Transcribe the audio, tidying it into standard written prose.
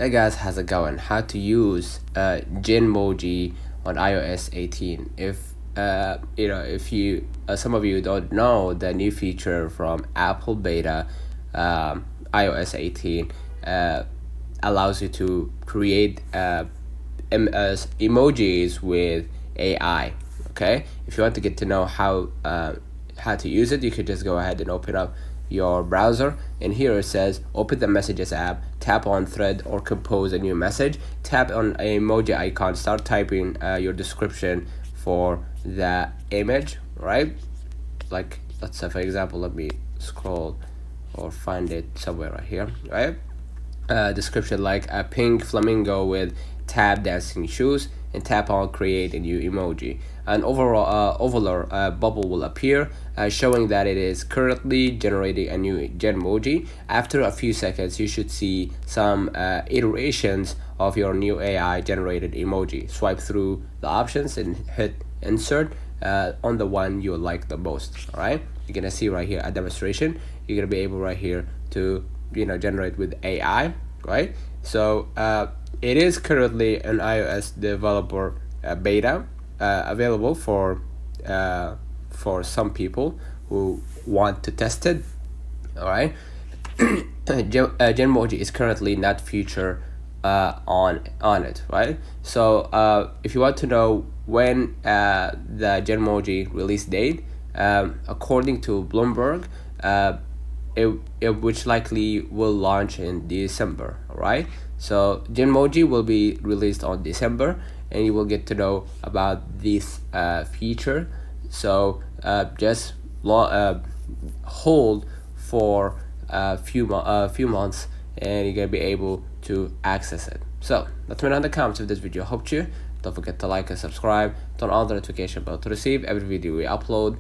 Hey guys, how's it going? How to use Genmoji on iOS 18. If you some of you don't know the new feature from Apple beta, iOS 18 allows you to create emojis with AI. Okay, if you want to get to know how to use it, you could just go ahead and open up your browser, and here it says open the Messages app, tap on thread or compose a new message, tap on emoji icon, start typing your description for the image, right? Like, let's say for example, let me scroll or find it somewhere right here, right? Description like a pink flamingo with tap dancing shoes, and tap on create a new emoji. An ovular bubble will appear, showing that it is currently generating a new Genmoji. After a few seconds, you should see some iterations of your new AI generated emoji. Swipe through the options and hit insert on the one you like the most. All right, you're gonna see right here a demonstration. You're gonna be able right here to generate with AI, right? So it is currently an iOS developer beta available for some people who want to test it. All right. Genmoji is currently not featured on it, right? So if you want to know when the Genmoji release date, according to Bloomberg, which likely will launch in December. All right, so Genmoji will be released on December, and you will get to know about this feature. So just hold for a few months, and you're gonna be able to access it. So let me know in the comments if this video helped you. Don't forget to like and subscribe, turn on the notification bell to receive every video we upload.